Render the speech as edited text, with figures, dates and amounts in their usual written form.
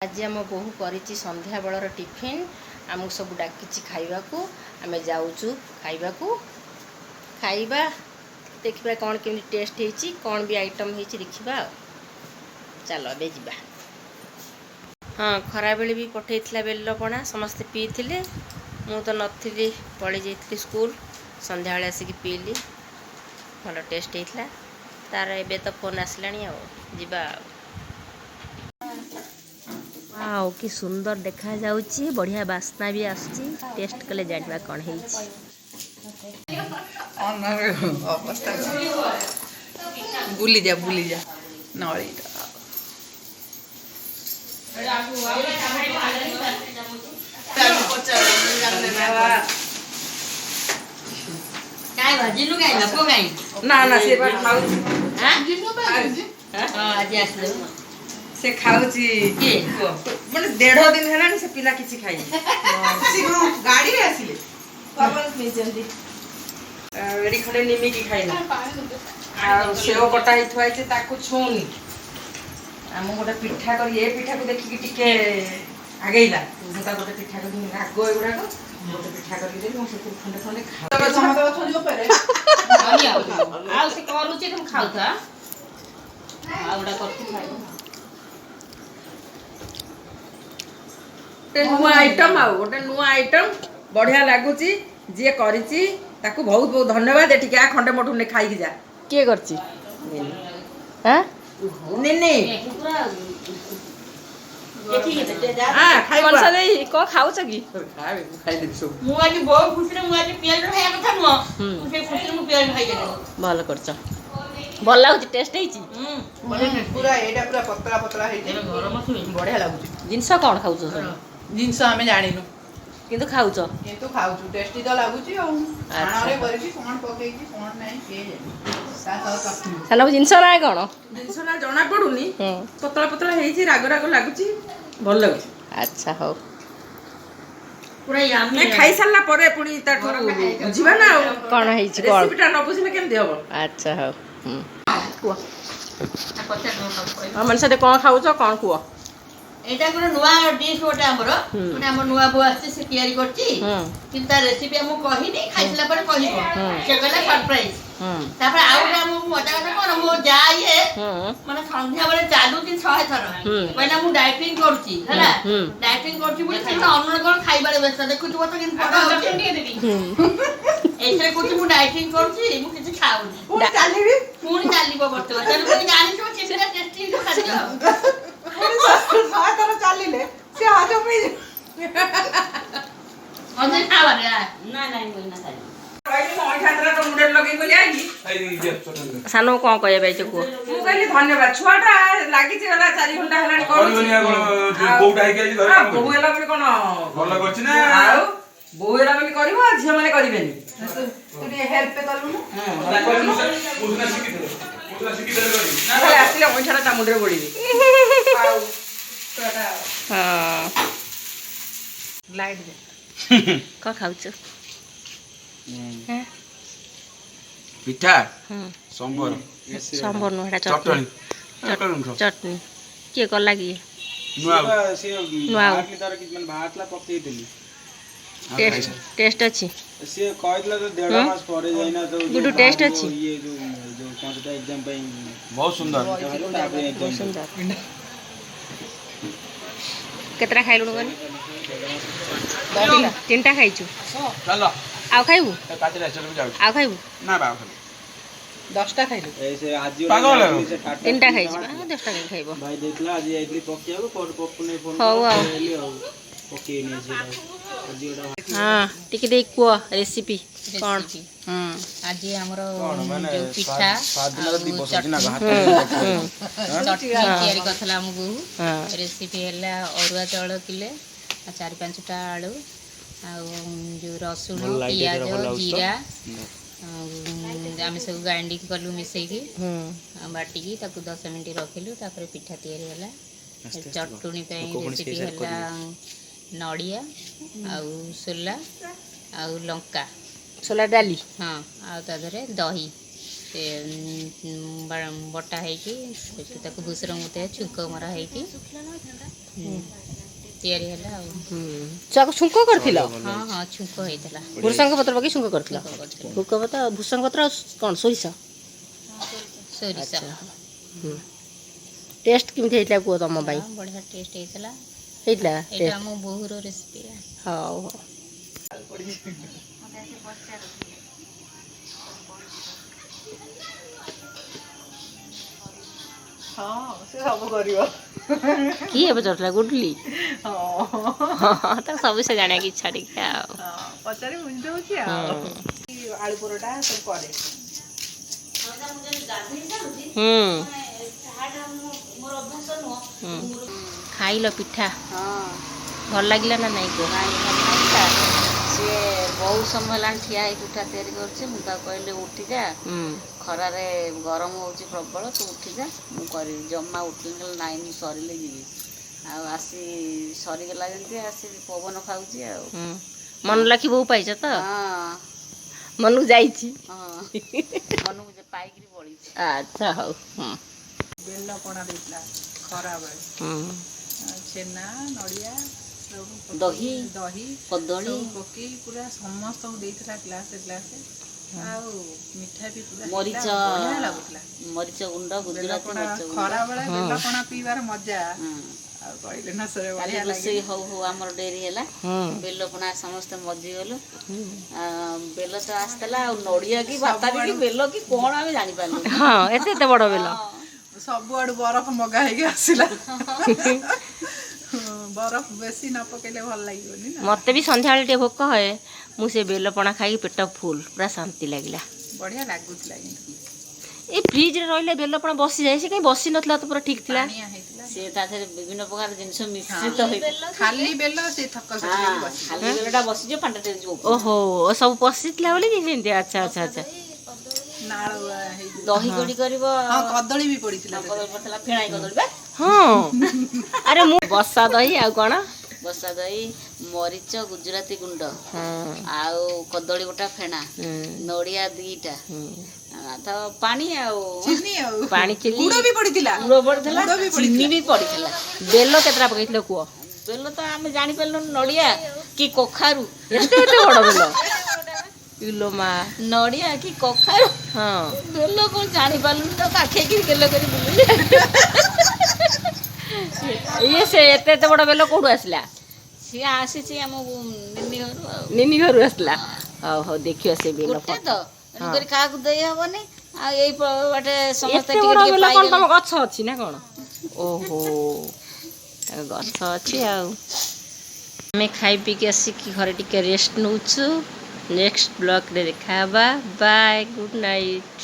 आज आम बोहू करिछि संध्या बेलर टिफिन आमको सब डाकिछि खाइबा को आमे जाउछु खाइबा को खाइबा देखिबा कौन केमि टेस्ट हेछि कौन भी आइटम हेछि देखिबा चलो बे जिबा। हाँ खरा बेले भी पठेइथिला बेलपणा समस्ते पीथिले मु तो नथिली पळि जाइथिली स्कूल संध्या बेले आसिक पीली भल टेस्ट हेथिला तार एबे तो फोन आसलानी आ जिबा। आओ कि सुंदर देखा जाउची बढ़िया बास्ना भी आसची टेस्ट कले जानबा कोन हेछि। अवस्था बुली जा नळी काय भाजी नु काय नको काय ना ना से बा खाऊ हां जिनु बा हां आज आसले से खाऊची के माने 1.5 दिन हेलानी से पिला किछि खाई से गाड़ी रे आसिले पावन में जल्दी एडी खडे निमी की खाइला आ सेव कटा हि थुआई से ताकू छुनी हम गोटे पिठा कर ये पिठा को देखि कि टिके आगेइला मुता गोटे पिठा कर रागो एगुडा को गोटे पिठा कर दे मो से खंडे खंडे खा समत थोड़ी ऊपर आ से करूची तुम खाउ था आउडा करती खाइबो नुआ आइटम आ गोटे नुआ आइटम बढ़िया लागुची जे करिची ताकू बहुत बहुत धन्यवाद एठी क्या खंडे मोठू ने खाई जा के करची हां निनी हां खाई कोन सा देई को खाउछ की खाई दे सब मु आज बहुत खुशी रे मु आज पियाज खाया कथा न से खुशी मु पियाज खाई देले भल करछ भल लागुची टेस्ट हेछि पूरा एटा पूरा पतला पतला हेछि गरम अछि बढ़िया लागुची जिंस कोन खाउछ सब जिंस हमें जानिनु किंतु खाउछ किंतु खाउछु टेस्टी तो लागुची आ खानारे करछि कोन पकेछि कोन नाही के जानि सालो जिंस ना कोन जिंस ना जणा पडुनी पतला पतला हेछि राग राग लागुची भल लागुची अच्छा हो पूरा यामी मैं खाई सारला परे पुनी ताठू बुझिबा ना कोन हेछि कोन रेसिपीटा न बुझिले केम देहबो अच्छा हो कुआ पचा न खाऊ हम मनसा दे कोन खाउछ कोन कुआ एटा कोनो नुवा डिश ओटा हमरो माने हमर नुवा बो आछि से तयारी करछि किंता रेसिपी हम कहिनी खाइसला पर कहिबो से गला सरप्राइज तापर आउटा हम मजा कथा कोन मो जाइए माने संध्या बेले चालू दिन 100 थर पहिला मु डाइटिंग करछि हला डाइटिंग करछि बोली से अन्न कोन खाइबारे व्यस्त देखु तू तो किन पडा होछि एथरे कोछि मु डाइटिंग करछि मु किछि खाउनी पुनी चालिबी पुनी चालिबो बर्तमान तेनु कोनि जानि तो केमिरा टेस्टी तो खाद्य सातर चालिले से आजो पे अझै खाबारे ना ना मोइना खाइ कहली मोइ खातरा तो मुंडे लगै गली आगी सानो कोन कहय बाई को मु कहली धन्यवाद छुआटा लागि छी गला 4 घंटा हेलानी करू बोउटा आइ गेली घर बोउ एला बली कोन भल करछि ना आउ बोउ एला बली करबो झिया माने करिवेनी तू टे हेल्प पे करलु ना मुदना शिखि देले करी ना खाली आसिले मोइठाटा ता मुंडे बडी आउ छुआटा हां लाइट दे का खाउछ हैं पिठा संबर संबर नोडा चटनी चटनी के कर लागी नुआ से नुआ भातले तार कि मन भातला पक्कै देली टेस्ट अछि से कहतला तो 1.5 मास परे जाइना तो गुडू टेस्ट अछि ये जो पांचटा एग्जाम पे बहुत सुंदर बहुत सुंदर केतरा खाइलु गनी तीनटा खाइछु चलो आउ खाइबु पाचरे चलो जाउ आउ खाइबु ना बाउ खाली 10टा खाइलु ऐसे आज पागल तीनटा खाइछु 10टा के खाइबो भाई देखला आज आइतली पक्कियाको पर पप्पुने फोन हौ आ करली हौ पक्की नै छै आज ओडा हां टिके दे को रेसिपी कोन आज हमरो जो पिठा चटनी तयारी करथला हमगु रेसिपी हला अरुआ चाउल किले 4-5टा आलू आ जो रसुन पियाज जीरा आमे सब ग्राइंडिंग करलु मिसेकी बाटी की ताकू 10 मिनिट रखिलु तापर पिठा तयारी हला चटनी पे रेसिपी हला नडिया आ सोला आ लंका सोला डाली हाँ आ दही से बटा ହେଇକି ସେଠି ତାକୁ ଭୁସର ମୁତେ ଛୁଙ୍କ ମରା ହେଇକି ତିଆରି ହେଲା ଆଉ ଚାକୁ ଛୁଙ୍କ କରିଥିଲ? ହଁ ହଁ ଛୁଙ୍କ ହେଇଥିଲା ଭୃସଙ୍ଗ ପତ୍ର ପକେଇ ଛୁଙ୍କ କରିଥିଲ? ଭୃସଙ୍ଗ ପତ୍ର ଆଉ କ'ଣ ସୋରିଷ? ସୋରିଷ ଟେଷ୍ଟ କେମିତି ହେଇଥିଲା କୁହ ତମ ପାଇଁ? ବଢ଼ିଆ ଟେଷ୍ଟ ହେଇଥିଲା ହେଇଥିଲା ଏଇଟା ଆମ ବୋହୁର ରେସିପି। ହଉ ହଉ। ହଁ ସେ ସବୁ କରିବ। କିଏ ଏବେ ଚଢିଲା ଗୁଡଲି? ତାକୁ ସବୁ ସେ ଜାଣିବା କି ଇଚ୍ଛା ଟିକେ ଆଉ ପଚାରି ବୁଝି ଦଉଛି ଆଉ ଆଳୁ ପରଟା ସବୁ କରେ। ଖାଇଲ ପିଠା ଭଲ ଲାଗିଲା ନା ନାଇଁ କୁହ? ସିଏ ବହୁତ ସମୟ ହେଲାଣି ଠିଆ ହେଇ ପିଠା ତିଆରି କରୁଛି। ମୁଁ ତାକୁ କହିଲି ଉଠିଯା, ଖରାରେ ଗରମ ହେଉଛି ପ୍ରବଳ, ତୁ ଉଠିଯା ମୁଁ କରିବି। ଜମା ଉଠିଲି ନାଇଁ ମୁଁ ସରିଲେ ଯିବି। ଆଉ ଆସି ସରିଗଲା ଯେମିତି ଆସି ପବନ ଖାଉଛି ଆଉ। ମନ ଲାଖି ବୋଉ ପାଇଛ ତ? ମନକୁ ଯାଇଛି? ମନକୁ ପାଇକିରି ପଳେଇଛି। ଆଚ୍ଛା ହଉ। ବେଲ ପଣା ଦେଇଥିଲା ଖରାବେଳେ, ଛେନା ନଡ଼ିଆ ଦହି ଦହି କଦଳୀ ପକେଇ ପୁରା ସମସ୍ତଙ୍କୁ ଦେଇଥିଲା ଗ୍ଲାସେ ଗ୍ଲାସେ। ଆଉ ମିଠା ବି ପୁରା ମରିଚ ବଢ଼ିଆ ଲାଗୁଥିଲା। ମରିଚ ଗୁଣ୍ଡ ଗୁଜୁରାତି ମରିଚ ଗୁଣ୍ଡ ଖରାବେଳେ ବେଲ ପଣା ପିଇବାର ମଜା ଆଉ କହିଲେ ନା ସରେ। କାଲି ରୋଷେଇ ହଉ ହଉ ଆମର ଡେରି ହେଲା। ବେଲ ପଣା ସମସ୍ତେ ମଜିଗଲୁ। ବେଲ ତ ଆସିଥିଲା ଆଉ ନଡ଼ିଆ କି ବାତାବି କି ବେଲ କି କ'ଣ ଆମେ ଜାଣିପାରିଲୁ। ହଁ ଏତେ ଏତେ ବଡ଼ ବେଲ ସବୁଆଡୁ ବରଫ ମଗା ହେଇକି ଆସିଲା। ବରଫ ବେଶୀ ନ ପକେଇଲେ ଭଲ ଲାଗିବନି ନା। ମତେ ବି ସନ୍ଧ୍ୟାବେଳେ ଟିକେ ଭୋକ ହୁଏ, ମୁଁ ସେ ବେଲ ପଣା ଖାଇକି ପେଟ ଫୁଲ ପୁରା ଶାନ୍ତି ଲାଗିଲା। ବଢିଆ ଲାଗୁଥିଲା କିନ୍ତୁ ଏଇ ଫ୍ରିଜରେ ରହିଲେ ବେଲ ପଣା ବସିଯାଏ, ସେ କାହିଁ ବସି ନଥିଲା ତ ପୁରା ଠିକ୍ ଥିଲା। ସେ ତା ଦେହରେ ବିଭିନ୍ନ ପ୍ରକାର ଜିନିଷ ମିଶ୍ରିତ ହେଇଥିଲା। ଖାଲି ବେଲ ସେ ଥକ ଖାଲି ବେଲଟା ବସିଯିବ ପାଣିଟା ଟେକିଯିବ। ଓହୋ ସବୁ ପଶିଥିଲା ବୋଲି ସେମିତି। ଆଚ୍ଛା ଆଚ୍ଛା ଆଚ୍ଛା। ଦହି କଡି କରିବ। କଦଳୀ ବି ପଡିଥିଲା। କଦଳୀ ପଡିଥିଲା, ଫେଣାଇ କଦଳୀ ବା। ହଁ ଆରେ ମୁଁ ବସା ଦହି ଆଉ କ'ଣ? ବସା ଦହି, ମରିଚ ଗୁଜୁରାତି ଗୁଣ୍ଡ, ଆଉ କଦଳୀ ଗୋଟା ଫେଣା, ନଡ଼ିଆ 2ଟା, ତ ପାଣି ଆଉ ପାଣି ଚିନି ଗୁଡ଼ ବି ପଡିଥିଲା। ଚିନି ବି ପଡିଥିଲା। ବେଲ କେତେଟା ପକେଇଥିଲ କୁହ? ବେଲ ତ ଆମେ ଜାଣିପାରିଲୁନି ନଡ଼ିଆ କି କଖାରୁ। ଏତେ ଏତେ ବଡ଼ ବେଲ ଇଲୋ ମା। ନଡ଼ିଆ କି କଖାରୁ ବେଲ କ'ଣ ଜାଣିପାରିଲୁନି, ତ କାଖେଇକି ବେଲ କରି ବୁଲିଲେ। ଇଏ ସେ ଏତେ ଏତେ ବଡ଼ ବେଲ କୋଉଠୁ ଆସିଲା? ସିଏ ଆସିଛି ଆମ ନିନି ଘରୁ ଆଉ। ନିନି ଘରୁ ଆସିଲା। ହଉ ହଉ ଦେଖିବା ସେ ବେଲ ଗୋଟେ ତ ତେଣୁକରି କାହାକୁ ଦେଇ ହବନି। ଆଉ ଏଇ ବାଟେ ସମସ୍ତେ ଏତେ ଟିକେ ବଡ଼ ଟିକେ ବେଲ କ'ଣ ପାଇଗଲେ। ତମ ଗଛ ଅଛି ନା କ'ଣ? ଓହୋ ଗଛ ଅଛି ଆଉ। ଆମେ ଖାଇ ପିଇକି ଆସିକି ଘରେ ଟିକେ ରେଷ୍ଟ ନେଉଛୁ। ନେକ୍ସଟ ବ୍ଲଗ୍ରେ ଦେଖା ହେବା। Bye, good night.